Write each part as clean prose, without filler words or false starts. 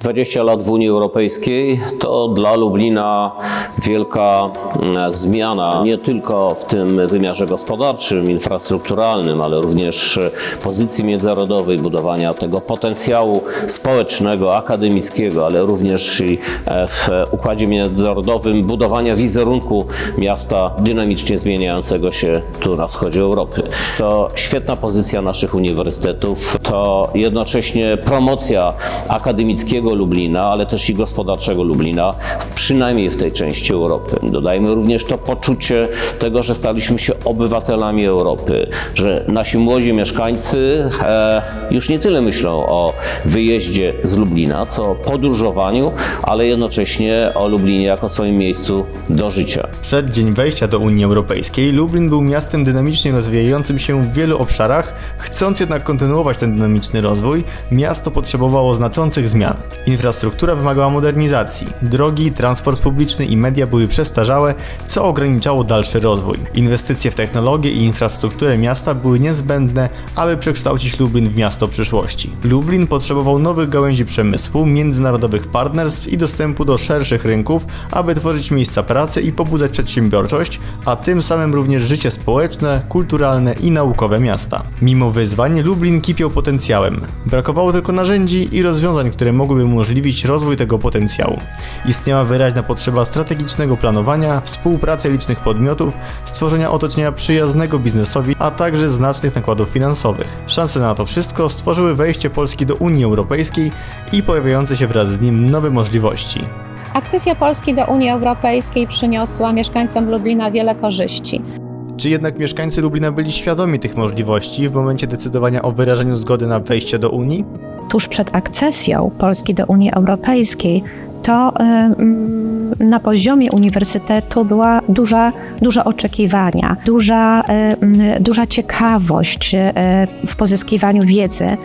20 lat w Unii Europejskiej to dla Lublina wielka zmiana, nie tylko w tym wymiarze gospodarczym, infrastrukturalnym, ale również pozycji międzynarodowej, budowania tego potencjału społecznego, akademickiego, ale również i w układzie międzynarodowym budowania wizerunku miasta dynamicznie zmieniającego się tu na wschodzie Europy. To świetna pozycja naszych uniwersytetów, to jednocześnie promocja akademickiego Lublina, ale też i gospodarczego Lublina, przynajmniej w tej części Europy. Dodajmy również to poczucie tego, że staliśmy się obywatelami Europy, że nasi młodzi mieszkańcy już nie tyle myślą o wyjeździe z Lublina, co o podróżowaniu, ale jednocześnie o Lublinie jako swoim miejscu do życia. Przed dzień wejścia do Unii Europejskiej Lublin był miastem dynamicznie rozwijającym się w wielu obszarach. Chcąc jednak kontynuować ten dynamiczny rozwój, miasto potrzebowało znaczących zmian. Infrastruktura wymagała modernizacji. Drogi, transport publiczny i media były przestarzałe, co ograniczało dalszy rozwój. Inwestycje w technologię i infrastrukturę miasta były niezbędne, aby przekształcić Lublin w miasto przyszłości. Lublin potrzebował nowych gałęzi przemysłu, międzynarodowych partnerstw i dostępu do szerszych rynków, aby tworzyć miejsca pracy i pobudzać przedsiębiorczość, a tym samym również życie społeczne, kulturalne i naukowe miasta. Mimo wyzwań Lublin kipiał potencjałem. Brakowało tylko narzędzi i rozwiązań, które mogłyby umożliwić rozwój tego potencjału. Istniała wyraźna potrzeba strategicznego planowania, współpracy licznych podmiotów, stworzenia otoczenia przyjaznego biznesowi, a także znacznych nakładów finansowych. Szanse na to wszystko stworzyły wejście Polski do Unii Europejskiej i pojawiające się wraz z nim nowe możliwości. Akcesja Polski do Unii Europejskiej przyniosła mieszkańcom Lublina wiele korzyści. Czy jednak mieszkańcy Lublina byli świadomi tych możliwości w momencie decydowania o wyrażeniu zgody na wejście do Unii? Tuż przed akcesją Polski do Unii Europejskiej to na poziomie uniwersytetu była duża oczekiwania, duża ciekawość w pozyskiwaniu wiedzy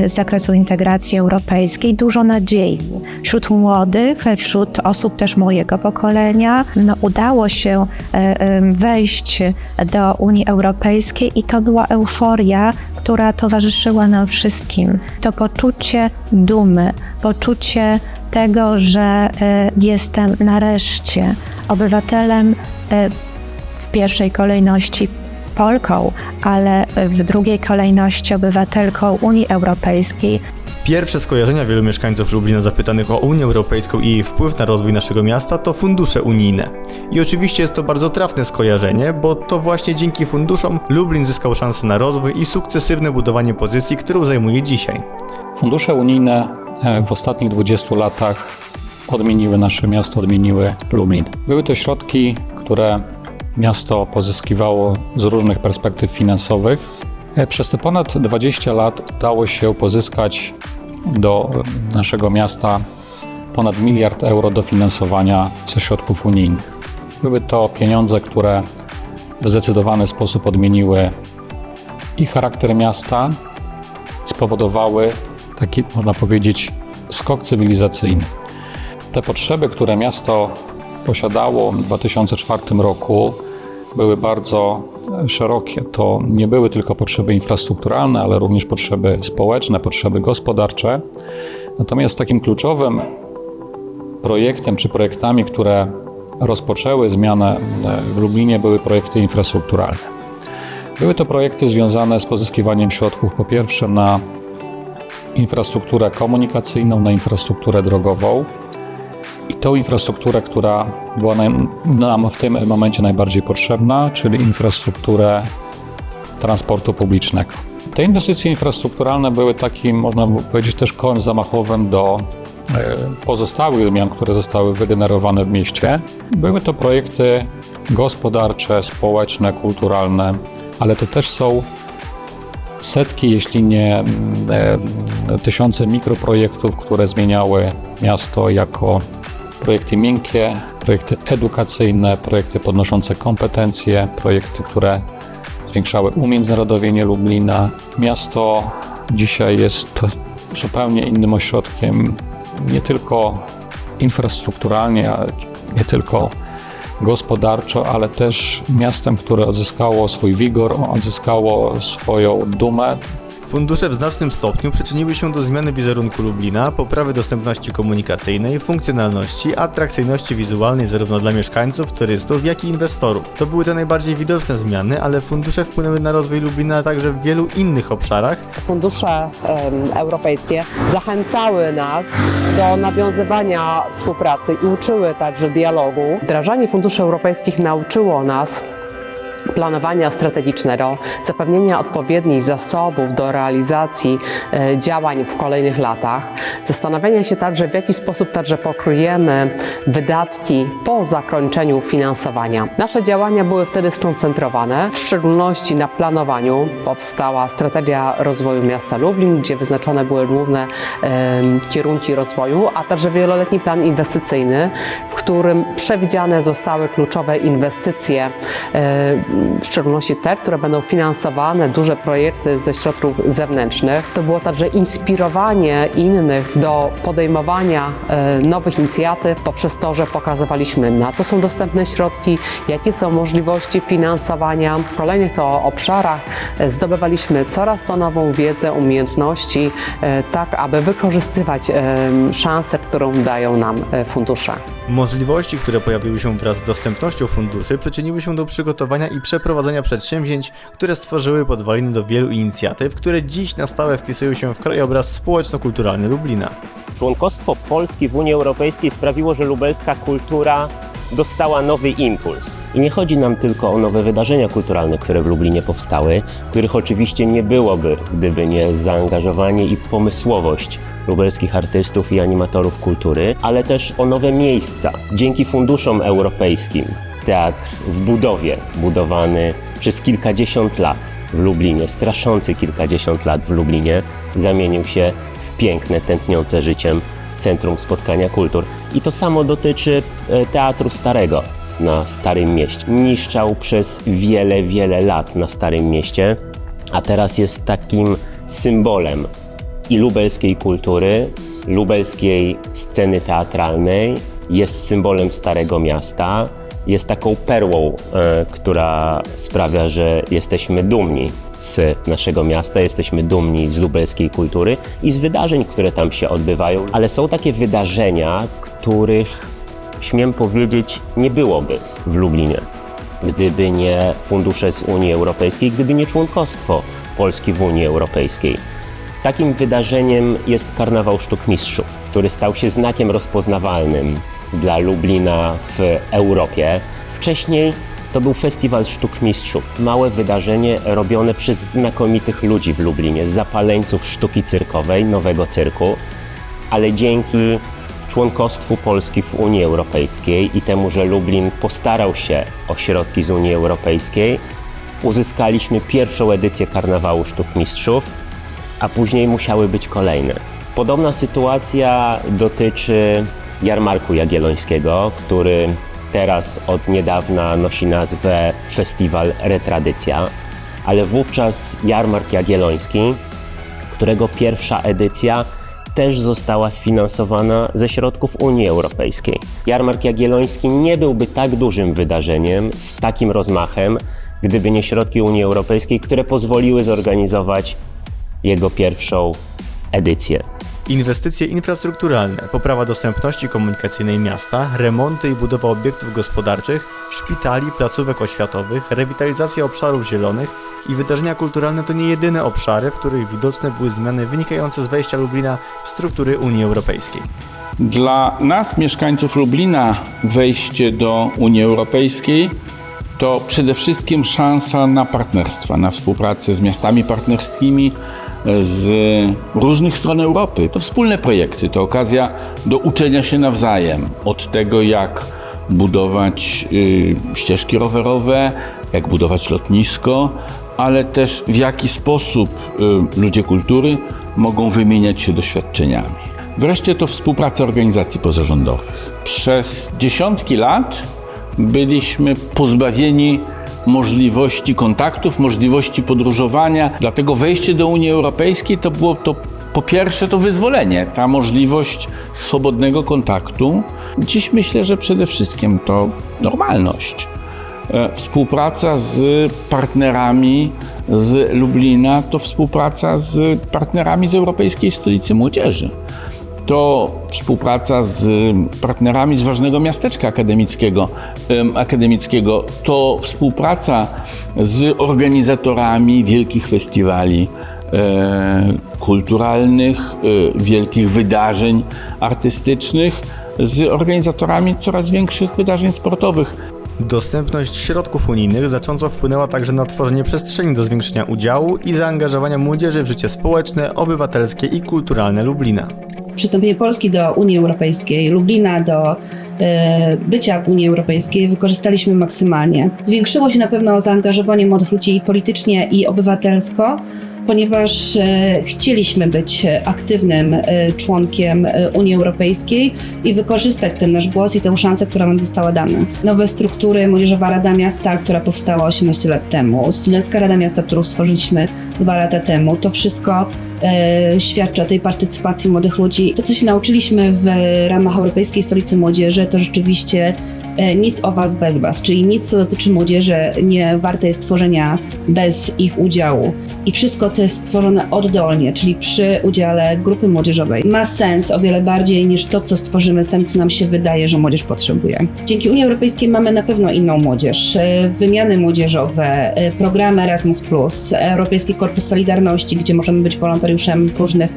z zakresu integracji europejskiej, dużo nadziei. Wśród młodych, wśród osób też mojego pokolenia udało się wejść do Unii Europejskiej i to była euforia, która towarzyszyła nam wszystkim. To poczucie dumy, poczucie tego, że jestem nareszcie obywatelem, w pierwszej kolejności Polką, ale w drugiej kolejności obywatelką Unii Europejskiej. Pierwsze skojarzenia wielu mieszkańców Lublina zapytanych o Unię Europejską i jej wpływ na rozwój naszego miasta to fundusze unijne. I oczywiście jest to bardzo trafne skojarzenie, bo to właśnie dzięki funduszom Lublin zyskał szansę na rozwój i sukcesywne budowanie pozycji, którą zajmuje dzisiaj. Fundusze unijne w ostatnich 20 latach odmieniły nasze miasto, odmieniły Lublin. Były to środki, które miasto pozyskiwało z różnych perspektyw finansowych. Przez te ponad 20 lat udało się pozyskać do naszego miasta ponad 1 miliard euro dofinansowania ze środków unijnych. Były to pieniądze, które w zdecydowany sposób odmieniły i charakter miasta, spowodowały taki, można powiedzieć, skok cywilizacyjny. Te potrzeby, które miasto posiadało w 2004 roku, były bardzo szerokie. To nie były tylko potrzeby infrastrukturalne, ale również potrzeby społeczne, potrzeby gospodarcze. Natomiast takim kluczowym projektem czy projektami, które rozpoczęły zmianę w Lublinie, były projekty infrastrukturalne. Były to projekty związane z pozyskiwaniem środków po pierwsze na infrastrukturę komunikacyjną, na infrastrukturę drogową i tą infrastrukturę, która była nam w tym momencie najbardziej potrzebna, czyli infrastrukturę transportu publicznego. Te inwestycje infrastrukturalne były takim, można powiedzieć, też kołem zamachowym do pozostałych zmian, które zostały wygenerowane w mieście. Były to projekty gospodarcze, społeczne, kulturalne, ale to też są setki, jeśli nie tysiące mikroprojektów, które zmieniały miasto jako projekty miękkie, projekty edukacyjne, projekty podnoszące kompetencje, projekty, które zwiększały umiędzynarodowienie Lublina. Miasto dzisiaj jest zupełnie innym ośrodkiem, nie tylko infrastrukturalnie, nie tylko gospodarczo, ale też miastem, które odzyskało swój wigor, odzyskało swoją dumę Fundusze w znacznym stopniu przyczyniły się do zmiany wizerunku Lublina, poprawy dostępności komunikacyjnej, funkcjonalności, atrakcyjności wizualnej zarówno dla mieszkańców, turystów, jak i inwestorów. To były te najbardziej widoczne zmiany, ale fundusze wpłynęły na rozwój Lublina także w wielu innych obszarach. Fundusze europejskie zachęcały nas do nawiązywania współpracy i uczyły także dialogu. Wdrażanie funduszy europejskich nauczyło nas planowania strategicznego, zapewnienia odpowiednich zasobów do realizacji działań w kolejnych latach, zastanawiania się także, w jaki sposób także pokryjemy wydatki po zakończeniu finansowania. Nasze działania były wtedy skoncentrowane, w szczególności na planowaniu. Powstała strategia rozwoju miasta Lublin, gdzie wyznaczone były główne kierunki rozwoju, a także wieloletni plan inwestycyjny, w którym przewidziane zostały kluczowe inwestycje, w szczególności te, które będą finansowane, duże projekty ze środków zewnętrznych. To było także inspirowanie innych do podejmowania nowych inicjatyw poprzez to, że pokazywaliśmy, na co są dostępne środki, jakie są możliwości finansowania. W kolejnych to obszarach zdobywaliśmy coraz to nową wiedzę, umiejętności, tak aby wykorzystywać szansę, którą dają nam fundusze. Możliwości, które pojawiły się wraz z dostępnością funduszy, przyczyniły się do przygotowania i przeprowadzenia przedsięwzięć, które stworzyły podwaliny do wielu inicjatyw, które dziś na stałe wpisują się w krajobraz społeczno-kulturalny Lublina. Członkostwo Polski w Unii Europejskiej sprawiło, że lubelska kultura dostała nowy impuls. I nie chodzi nam tylko o nowe wydarzenia kulturalne, które w Lublinie powstały, których oczywiście nie byłoby, gdyby nie zaangażowanie i pomysłowość lubelskich artystów i animatorów kultury, ale też o nowe miejsca. Dzięki funduszom europejskim teatr w budowie, budowany przez kilkadziesiąt lat w Lublinie, straszący kilkadziesiąt lat w Lublinie, zamienił się w piękne, tętniące życiem Centrum Spotkania Kultur. I to samo dotyczy Teatru Starego na Starym Mieście. Niszczał przez wiele, wiele lat na Starym Mieście, a teraz jest takim symbolem i lubelskiej kultury, lubelskiej sceny teatralnej, jest symbolem Starego Miasta, jest taką perłą, która sprawia, że jesteśmy dumni z naszego miasta, jesteśmy dumni z lubelskiej kultury i z wydarzeń, które tam się odbywają, ale są takie wydarzenia, których, śmiem powiedzieć, nie byłoby w Lublinie, gdyby nie fundusze z Unii Europejskiej, gdyby nie członkostwo Polski w Unii Europejskiej. Takim wydarzeniem jest Karnawał Sztuk Mistrzów, który stał się znakiem rozpoznawalnym dla Lublina w Europie. Wcześniej to był Festiwal Sztuk Mistrzów, małe wydarzenie robione przez znakomitych ludzi w Lublinie, zapaleńców sztuki cyrkowej, nowego cyrku, ale dzięki członkostwu Polski w Unii Europejskiej i temu, że Lublin postarał się o środki z Unii Europejskiej, uzyskaliśmy pierwszą edycję Karnawału Sztuk Mistrzów, a później musiały być kolejne. Podobna sytuacja dotyczy Jarmarku Jagiellońskiego, który teraz od niedawna nosi nazwę Festiwal Retradycja, ale wówczas Jarmark Jagielloński, którego pierwsza edycja też została sfinansowana ze środków Unii Europejskiej. Jarmark Jagielloński nie byłby tak dużym wydarzeniem, z takim rozmachem, gdyby nie środki Unii Europejskiej, które pozwoliły zorganizować jego pierwszą edycję. Inwestycje infrastrukturalne, poprawa dostępności komunikacyjnej miasta, remonty i budowa obiektów gospodarczych, szpitali, placówek oświatowych, rewitalizacja obszarów zielonych i wydarzenia kulturalne to nie jedyne obszary, w których widoczne były zmiany wynikające z wejścia Lublina w struktury Unii Europejskiej. Dla nas, mieszkańców Lublina, wejście do Unii Europejskiej to przede wszystkim szansa na partnerstwa, na współpracę z miastami partnerskimi z różnych stron Europy. To wspólne projekty, to okazja do uczenia się nawzajem od tego, jak budować ścieżki rowerowe, jak budować lotnisko, ale też w jaki sposób ludzie kultury mogą wymieniać się doświadczeniami. Wreszcie to współpraca organizacji pozarządowych. Przez dziesiątki lat byliśmy pozbawieni możliwości kontaktów, możliwości podróżowania. Dlatego wejście do Unii Europejskiej to było po pierwsze to wyzwolenie, ta możliwość swobodnego kontaktu. Dziś myślę, że przede wszystkim to normalność. Współpraca z partnerami z Lublina to współpraca z partnerami z Europejskiej Stolicy Młodzieży. To współpraca z partnerami z ważnego miasteczka akademickiego, to współpraca z organizatorami wielkich festiwali kulturalnych, wielkich wydarzeń artystycznych, z organizatorami coraz większych wydarzeń sportowych. Dostępność środków unijnych znacząco wpłynęła także na tworzenie przestrzeni do zwiększenia udziału i zaangażowania młodzieży w życie społeczne, obywatelskie i kulturalne Lublina. Przystąpienie Polski do Unii Europejskiej, Lublina do bycia w Unii Europejskiej wykorzystaliśmy maksymalnie. Zwiększyło się na pewno zaangażowanie młodych ludzi politycznie i obywatelsko, ponieważ chcieliśmy być aktywnym członkiem Unii Europejskiej i wykorzystać ten nasz głos i tę szansę, która nam została dana. Nowe struktury, Młodzieżowa Rada Miasta, która powstała 18 lat temu, Studencka Rada Miasta, którą stworzyliśmy 2 lata temu, to wszystko świadczy o tej partycypacji młodych ludzi. To, co się nauczyliśmy w ramach Europejskiej Stolicy Młodzieży, to rzeczywiście nic o was bez was, czyli nic, co dotyczy młodzieży, nie warte jest tworzenia bez ich udziału. I wszystko, co jest stworzone oddolnie, czyli przy udziale grupy młodzieżowej, ma sens o wiele bardziej niż to, co stworzymy sami, co nam się wydaje, że młodzież potrzebuje. Dzięki Unii Europejskiej mamy na pewno inną młodzież. Wymiany młodzieżowe, programy Erasmus+, Europejski Korpus Solidarności, gdzie możemy być wolontariuszem w różnych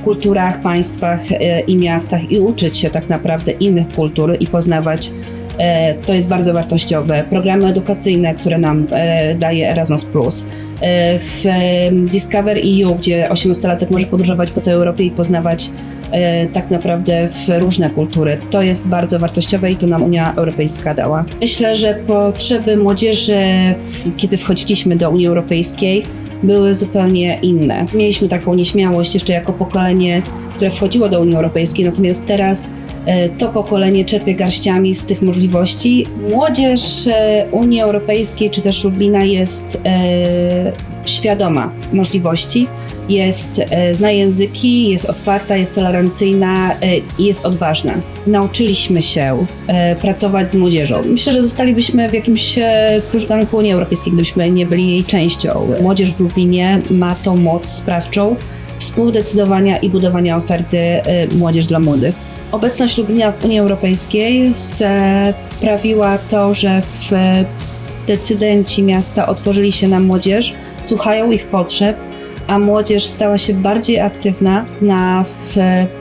kulturach, państwach i miastach i uczyć się tak naprawdę innych kultur i poznawać. To jest bardzo wartościowe. Programy edukacyjne, które nam daje Erasmus+. W Discover EU, gdzie 18-latek może podróżować po całej Europie i poznawać tak naprawdę różne kultury. To jest bardzo wartościowe i to nam Unia Europejska dała. Myślę, że potrzeby młodzieży, kiedy wchodziliśmy do Unii Europejskiej, były zupełnie inne. Mieliśmy taką nieśmiałość jeszcze jako pokolenie, które wchodziło do Unii Europejskiej, natomiast teraz to pokolenie czerpie garściami z tych możliwości. Młodzież Unii Europejskiej czy też Lublina jest świadoma możliwości, zna języki, jest otwarta, jest tolerancyjna i jest odważna. Nauczyliśmy się pracować z młodzieżą. Myślę, że zostalibyśmy w jakimś krużganku Unii Europejskiej, gdybyśmy nie byli jej częścią. Młodzież w Lublinie ma tą moc sprawczą współdecydowania i budowania oferty młodzież dla młodych. Obecność Lublina w Unii Europejskiej sprawiła to, że decydenci miasta otworzyli się na młodzież, słuchają ich potrzeb, a młodzież stała się bardziej aktywna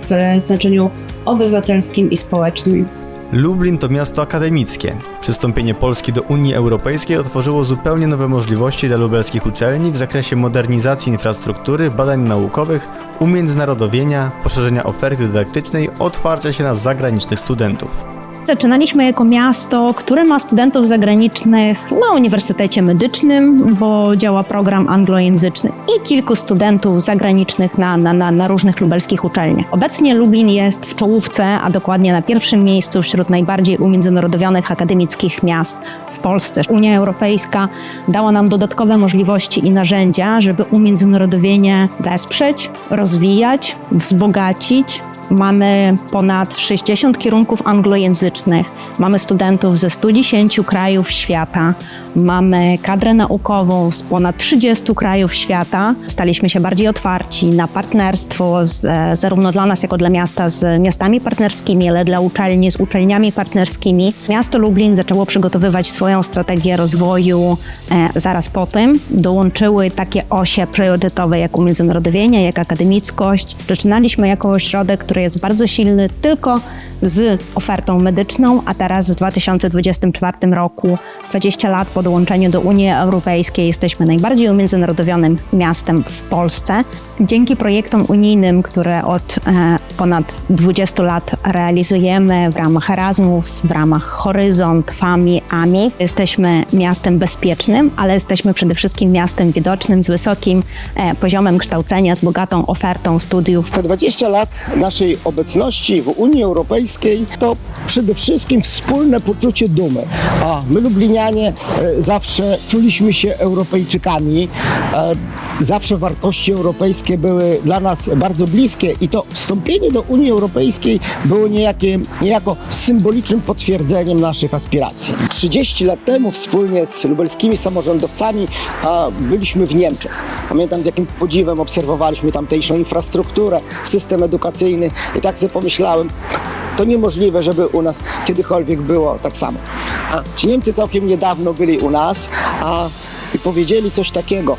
w znaczeniu obywatelskim i społecznym. Lublin to miasto akademickie. Przystąpienie Polski do Unii Europejskiej otworzyło zupełnie nowe możliwości dla lubelskich uczelni w zakresie modernizacji infrastruktury, badań naukowych, umiędzynarodowienia, poszerzenia oferty dydaktycznej, otwarcia się na zagranicznych studentów. Zaczynaliśmy jako miasto, które ma studentów zagranicznych na Uniwersytecie Medycznym, bo działa program anglojęzyczny i kilku studentów zagranicznych na różnych lubelskich uczelniach. Obecnie Lublin jest w czołówce, a dokładnie na pierwszym miejscu wśród najbardziej umiędzynarodowionych akademickich miast w Polsce. Unia Europejska dała nam dodatkowe możliwości i narzędzia, żeby umiędzynarodowienie wesprzeć, rozwijać, wzbogacić. Mamy ponad 60 kierunków anglojęzycznych, mamy studentów ze 110 krajów świata, mamy kadrę naukową z ponad 30 krajów świata. Staliśmy się bardziej otwarci na partnerstwo, zarówno dla nas jako dla miasta z miastami partnerskimi, ale dla uczelni z uczelniami partnerskimi. Miasto Lublin zaczęło przygotowywać swoją strategię rozwoju zaraz po tym. Dołączyły takie osie priorytetowe jak umiędzynarodowienie, jak akademickość. Zaczynaliśmy jako ośrodek, który jest bardzo silny tylko z ofertą medyczną, a teraz w 2024 roku, 20 lat po dołączeniu do Unii Europejskiej, jesteśmy najbardziej umiędzynarodowionym miastem w Polsce. Dzięki projektom unijnym, które od ponad 20 lat realizujemy w ramach Erasmus, w ramach Horyzont, FAMI, AMI, jesteśmy miastem bezpiecznym, ale jesteśmy przede wszystkim miastem widocznym z wysokim poziomem kształcenia, z bogatą ofertą studiów. Te 20 lat naszej obecności w Unii Europejskiej to przede wszystkim wspólne poczucie dumy. A my, Lublinianie, zawsze czuliśmy się Europejczykami. zawsze wartości europejskie były dla nas bardzo bliskie i to wstąpienie do Unii Europejskiej było niejako symbolicznym potwierdzeniem naszych aspiracji. 30 lat temu wspólnie z lubelskimi samorządowcami byliśmy w Niemczech. Pamiętam, z jakim podziwem obserwowaliśmy tamtejszą infrastrukturę, system edukacyjny i tak sobie pomyślałem, to niemożliwe, żeby u nas kiedykolwiek było tak samo. A ci Niemcy całkiem niedawno byli u nas i powiedzieli coś takiego: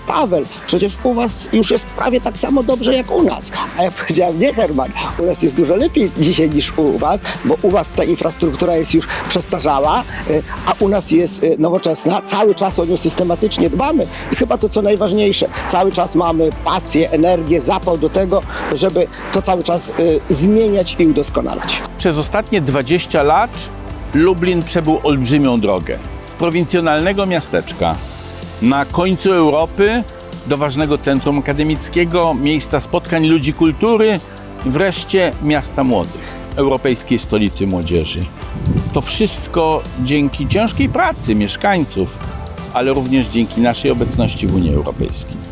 Paweł, przecież u was już jest prawie tak samo dobrze jak u nas. A ja powiedziałem: nie, Herman, u nas jest dużo lepiej dzisiaj niż u was, bo u was ta infrastruktura jest już przestarzała, a u nas jest nowoczesna. Cały czas o nią systematycznie dbamy i chyba to, co najważniejsze, cały czas mamy pasję, energię, zapał do tego, żeby to cały czas zmieniać i udoskonalać. Przez ostatnie 20 lat Lublin przebył olbrzymią drogę. Z prowincjonalnego miasteczka na końcu Europy do ważnego centrum akademickiego, miejsca spotkań ludzi kultury, wreszcie miasta młodych, europejskiej stolicy młodzieży. To wszystko dzięki ciężkiej pracy mieszkańców, ale również dzięki naszej obecności w Unii Europejskiej.